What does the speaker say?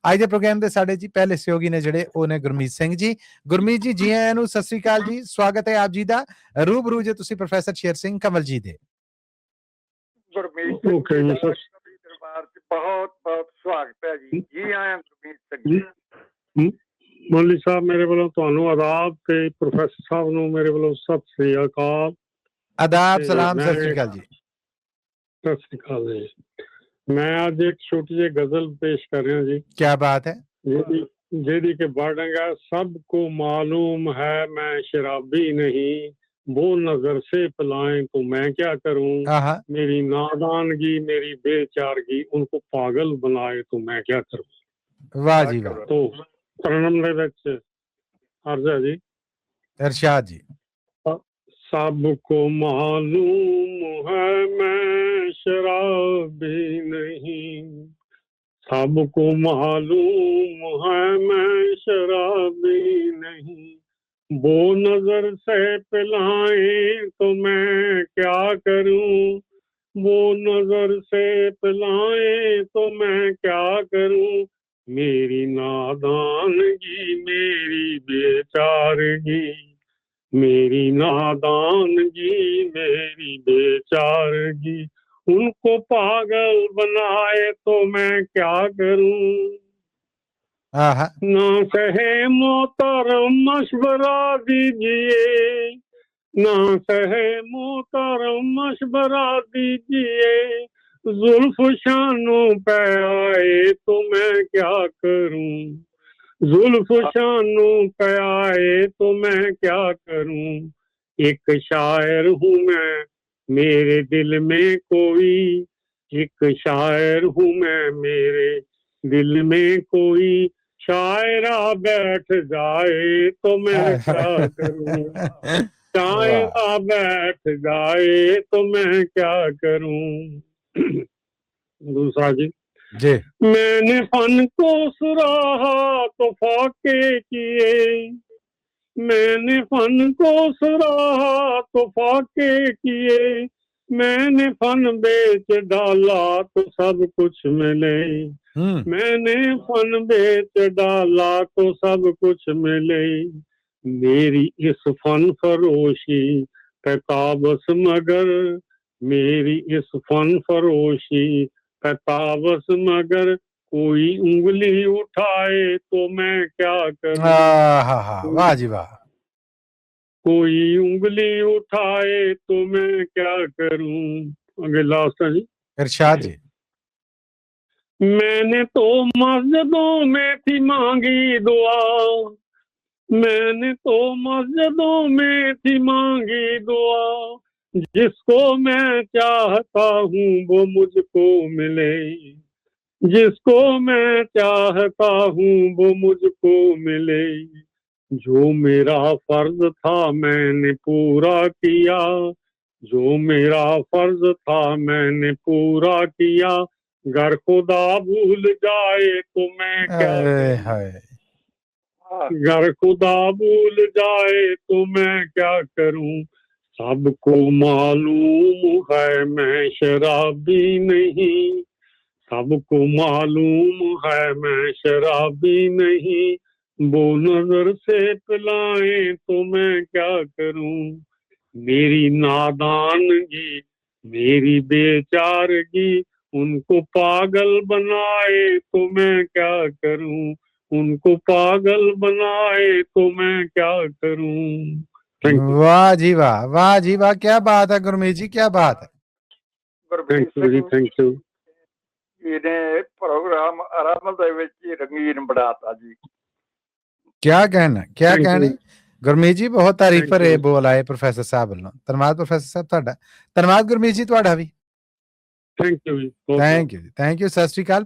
ਅੱਜ ਦੇ ਪ੍ਰੋਗਰਾਮ ਦੇ ਸਾਡੇ ਜੀ ਪਹਿਲੇ ਸਹਿਯੋਗੀ ਨੇ ਜਿਹੜੇ ਉਹ ਨੇ ਗੁਰਮੀਤ ਸਿੰਘ ਜੀ। ਗੁਰਮੀਤ ਜੀ ਜੀ ਆਇਆਂ ਨੂੰ, ਸਤਿ ਸ੍ਰੀ ਅਕਾਲ ਜੀ, ਸਵਾਗਤ ਹੈ ਆਪ ਜੀ ਦਾ। ਰੂਬਰੂ ਜੇ ਤੁਸੀਂ ਪ੍ਰੋਫੈਸਰ ਸ਼ੇਰ ਸਿੰਘ ਕੰਵਲ ਜੀ ਦੇ। ਗੁਰਮੀਤ ਸਿੰਘ ਜੀ ਦਾ ਦਰਬਾਰ 'ਚ ਬਹੁਤ ਬਹੁਤ ਸਵਾਗਤ ਹੈ ਜੀ। ਜੀ ਆਇਆਂ ਗੁਰਮੀਤ ਸਿੰਘ ਜੀ। ਮੌਲਵੀ ਸਾਹਿਬ ਮੇਰੇ ਵੱਲੋਂ ਤੁਹਾਨੂੰ ਆਦਾਬ ਤੇ ਪ੍ਰੋਫੈਸਰ ਸਾਹਿਬ ਨੂੰ ਮੇਰੇ ਵੱਲੋਂ ਸਤਿ ਸ੍ਰੀ ਅਕਾਲ। ਆਦਾਬ ਸਲਾਮ, ਸਤਿ ਸ੍ਰੀ ਅਕਾਲ ਜੀ। ਸਤਿ ਸ੍ਰੀ ਅਕਾਲ ਜੀ। ਮੈਂ ਅੱਜ ਇੱਕ ਛੋਟੀ ਜਿਹੀ ਗਜ਼ਲ ਪੇਸ਼ ਕਰ ਰਿਹਾ ਜੀ। ਕੀ ਬਾਤ ਹੈ। ਜਿਹਦੀ ਕਿ वर्डिंग है, सबको मालूम है मैं शराबी नहीं, वो नजर से पिलाएं तो मैं क्या करूं, मेरी नादानगी मेरी बेचारगी उनको पागल बनाए तो मैं क्या करूं। वाह जी वाह। तो प्रणम दे विच अर्ज है जी, इरशाद जी। सबको मालूम है मैं शराबी नहीं, सबको मालूम है मैं शराबी नहीं, वो नजर से पिलाएं तो मैं क्या करूं, वो नजर से पिलाएं तो मैं क्या करूं, मेरी नादानगी मेरी बेचारगी, मेरी नादानगी मेरी बेचारगी उनको पागल बनाए तो मैं क्या करूं। ना सहे मोहतरम मशवरा दीजिए, ना सहे मोहतरम मशवरा दीजिए, जुल्फ शानों पे आए तो मैं क्या करूं, जुल्फ शानों पे आए तो मैं क्या करूं। एक शायर हूँ मैं मेरे दिल में कोई, एक शायर हूँ मैं मेरे दिल में कोई, शायरा बैठ जाए तो मैं क्या करूं, शायरा बैठ जाए तो मैं क्या करूं। दूसरा जी, मैंने फन को सराहा तो फाके किए, मैंने फन को सराहा तो फाके किए, मैंने फन बेच डाला तो सब कुछ मिले, मैंने फन बेच डाला तो सब कुछ मिले, मेरी इस फन फरोशी पे ताबस मगर, मेरी इस फन फरोशी पे ताबस मगर, कोई उंगली उठाए तो मैं क्या करूं। वाह जी वाह। कोई उंगली उठाए तो मैं क्या करूं। अगे लास्ट है जी, इरशाद जी। मैंने तो मस्जिदों में थी मांगी दुआ, मैंने तो मस्जिदों में थी मांगी दुआ, जिसको मैं चाहता हूँ वो मुझको मिले, जिसको मैं चाहता हूँ वो मुझको मिले, जो मेरा फर्ज था मैंने पूरा किया, जो मेरा फर्ज था मैंने पूरा किया, घर खुदा भूल जाए तो मैं क्या करूं, घर खुदा भूल जाए तो मैं क्या करूं। सबको मालूम है मैं शराबी नहीं, सबको मालूम है मैं शराबी नहीं, वो नजर से पिलाए तो मैं क्या करूं, मेरी नादानगी मेरी बेचारगी उनको पागल बनाए तो मैं क्या करूं, उनको पागल बनाए तो मैं क्या करूं। वाह जी वाह, वाह जी वाह, क्या बात है गुरमीत जी, क्या बात है। Thank you. ਇਹਨੇ प्रोग्राम आराम ਦੇ ਵਿੱਚ ਰੰਗੀਨ ਬਣਾਤਾ ਜੀ। क्या कहना, क्या कहने गुरमीत जी, बहुत तारीफ पर बोल आए प्रोफेसर साहब ਵੱਲੋਂ। ਧੰਨਵਾਦ ਪ੍ਰੋਫੈਸਰ ਸਾਹਿਬ ਤੁਹਾਡਾ। ਧੰਨਵਾਦ ਗੁਰਮੀਤ ਜੀ ਤੁਹਾਡਾ ਵੀ। Thank you. थैंक यू, सत श्री अकाल।